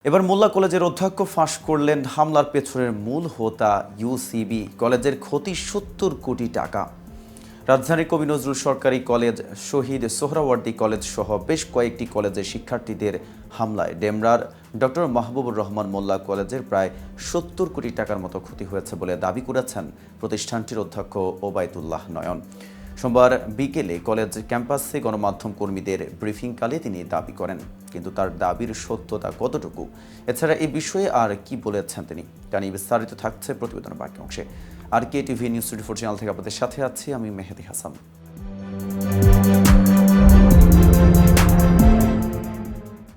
এবার মোল্লা কলেজের অধ্যক্ষ ফাঁস করলেন হামলার পেছনের মূল হোতা ইউসিবি। কলেজের ক্ষতি ৭০ কোটি টাকা। রাজধানীর কবি নজরুল সরকারি কলেজ, শহীদ সোহরাওয়ার্দী কলেজ সহ বেশ কয়েকটি কলেজের শিক্ষার্থীদের হামলায় ডেমরার ডক্টর মাহবুবুর রহমান মোল্লা কলেজের প্রায় ৭০ কোটি টাকার মতো ক্ষতি হয়েছে বলে দাবি করেছেন প্রতিষ্ঠানটির অধ্যক্ষ ওবায়দুল্লাহ নয়ন। সোমবার বিকেলে কলেজ ক্যাম্পাসে গণমাধ্যম কর্মীদের ব্রিফিংকালে তিনি দাবি করেন, কিন্তু তার দাবির সত্যতা কতটুকু, এছাড়া এই বিষয়ে আর কি বলেছেন তিনি, তা নিয়ে বিস্তারিত থাকছে প্রতিবেদনের বাকি অংশে। আর কে টিভি নিউজ 24 চ্যানেল থেকে আপনাদের সাথে আছি আমি মেহেদি হাসান।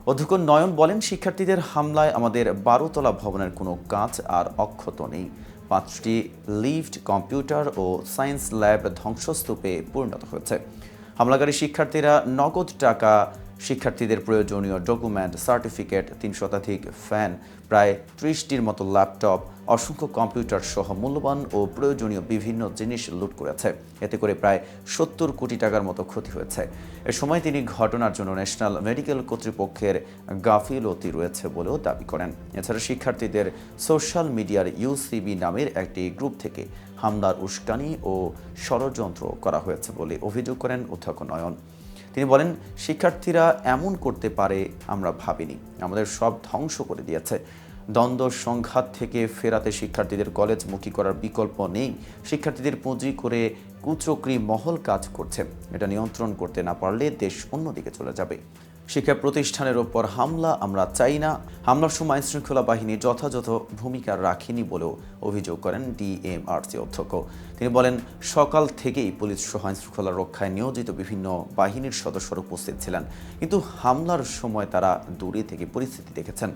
অধ্যক্ষ নয়ন বলেন, শিক্ষার্থীদের হামলায় আমাদের 12 তলা ভবনের কোনো কাজ আর অক্ষত নেই। 5টি লিফট, কম্পিউটার ও সায়েন্স ল্যাব ধ্বংসস্তূপে পরিণত হয়েছে। হামলাকারী শিক্ষার্থীরা নগদ টাকা, শিক্ষার্থীদের প্রয়োজনীয় ডকুমেন্ট, সার্টিফিকেট, 3 শতাধিক ফ্যান, প্রায় 30টির মতো ল্যাপটপ, অসংখ্য কম্পিউটার সহ মূল্যবান ও প্রয়োজনীয় বিভিন্ন জিনিস লুট করেছে। এতে করে প্রায় 70 কোটি টাকার মতো ক্ষতি হয়েছে। এ সময় তিনি ঘটনার জন্য ন্যাশনাল মেডিকেল কর্তৃপক্ষের গাফিলতি রয়েছে বলেও দাবি করেন। এছাড়া শিক্ষার্থীদের সোশ্যাল মিডিয়ার ইউসিবি নামের একটি গ্রুপ থেকে হামলার উস্কানি ও ষড়যন্ত্র করা হয়েছে বলে অভিযোগ করেন অধ্যক্ষ নয়ন। তিনি বলেন, শিক্ষার্থীরা এমন করতে পারে আমরা ভাবিনি, আমাদের সব ধ্বংস করে দিয়েছে। দ্বন্দ্ব সংঘাত থেকে ফেরাতে শিক্ষার্থীদের কলেজমুখী করার বিকল্প নেই। শিক্ষার্থীদের পুঁজি করে কুচক্রী মহল কাজ করছে। এটা নিয়ন্ত্রণ করতে না পারলে দেশ অন্যদিকে চলে যাবে। শিক্ষা প্রতিষ্ঠানের ওপর হামলা আমরা চাই না। হামলার সময় আইনশৃঙ্খলা বাহিনী যথাযথ ভূমিকা রাখেনি বলেও অভিযোগ করেন ডিএমআরসি অধ্যক্ষ। তিনি বলেন, সকাল থেকেই পুলিশ সহ আইনশৃঙ্খলা রক্ষায় নিয়োজিত বিভিন্ন বাহিনীর সদস্যরা উপস্থিত ছিলেন, কিন্তু হামলার সময় তারা দূরে থেকে পরিস্থিতি দেখেছেন।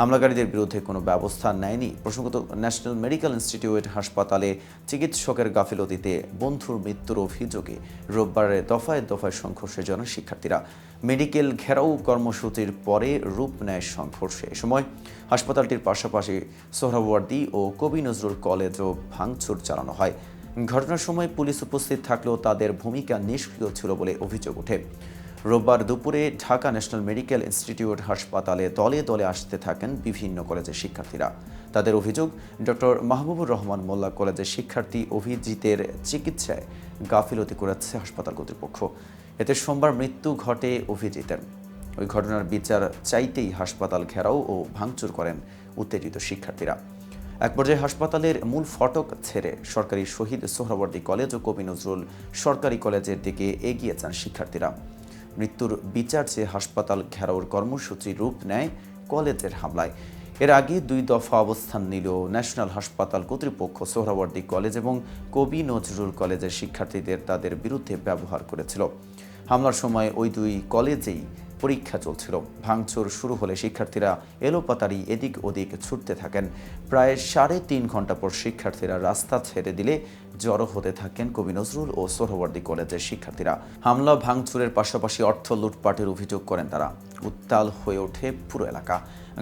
হামলাকারীদের বিরুদ্ধে কোনো ব্যবস্থা নেয়নি। প্রসঙ্গত, ন্যাশনাল মেডিকেল ইনস্টিটিউট হাসপাতালে চিকিৎসকের গাফিলতিতে বন্ধুর মৃত্যুর অভিযোগে রোববারে দফায় দফায় সংঘর্ষে জড়ান শিক্ষার্থীরা। মেডিকেল ঘেরাও কর্মসূচির পরে রূপ নেয় সংঘর্ষে। এ সময় হাসপাতালটির পাশাপাশি সোহরাওয়ার্দী ও কবি নজরুল কলেজও ভাঙচুর চালানো হয়। ঘটনার সময় পুলিশ উপস্থিত থাকলেও তাদের ভূমিকা নিষ্ক্রিয় ছিল বলে অভিযোগ ওঠে। রোববার দুপুরে ঢাকা ন্যাশনাল মেডিকেল ইনস্টিটিউট হাসপাতালে দলে দলে আসতে থাকেন বিভিন্ন কলেজের শিক্ষার্থীরা। তাদের অভিযোগ, ডক্টর মাহবুবুর রহমান মোল্লা কলেজের শিক্ষার্থী অভিজিতের চিকিৎসায় গাফিলতি করেছে হাসপাতাল কর্তৃপক্ষ। এতে সোমবার মৃত্যু ঘটে অভিজিতের। ওই ঘটনার বিচার চাইতেই হাসপাতাল ঘেরাও ও ভাঙচুর করেন উত্তেজিত শিক্ষার্থীরা। এক পর্যায়ে হাসপাতালের মূল ফটক ছেড়ে সরকারি শহীদ সোহরাওয়ার্দী কলেজ ও কবি নজরুল সরকারি কলেজের দিকে এগিয়ে যান শিক্ষার্থীরা। মৃত্যুর বিচার চেয়ে হাসপাতাল ঘেরাওর কর্মসূচি রূপ নেয় কলেজের হামলায়। এর আগে 2 দফা অবস্থান নিল ন্যাশনাল হাসপাতাল কর্তৃপক্ষ। সোহরাওয়ার্দী কলেজ এবং কবি নজরুল কলেজের শিক্ষার্থীদের তাদের বিরুদ্ধে ব্যবহার করেছিল। হামলার সময় ওই 2 কলেজেই পরীক্ষা চলছিল। ভাঙচুর শুরু হলে শিক্ষার্থীরা এলোপাতাড়ি এদিক ওদিক ছুটতে থাকেন। প্রায় 3.5 ঘন্টা পর শিক্ষার্থীরা রাস্তা ছেড়ে দিলে জড়ো হতে থাকেন কবি নজরুল ও সোহরাওয়ার্দী কলেজের শিক্ষার্থীরা। হামলা ভাঙচুরের পাশাপাশি অর্থ লুটপাটের অভিযোগ করেন তারা। উত্তাল হয়ে ওঠে পুরো এলাকা।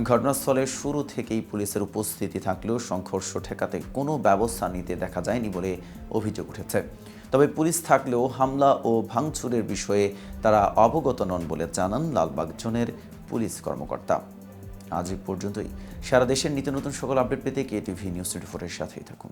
ঘটনাস্থলে শুরু থেকেই পুলিশের উপস্থিতি থাকলেও সংঘর্ষ ঠেকাতে কোনো ব্যবস্থা নিতে দেখা যায়নি বলে অভিযোগ উঠেছে। তবে পুলিশ থাকলেও হামলা ও ভাঙচুরের বিষয়ে তারা অবগত নন বলে জানান লালবাগ জোনের পুলিশ কর্মকর্তা। আজ পর্যন্তই। সারা দেশের নিত্য নতুন সকল আপডেট পেতে কে টিভি নিউজ 24 এর সাথেই থাকুন।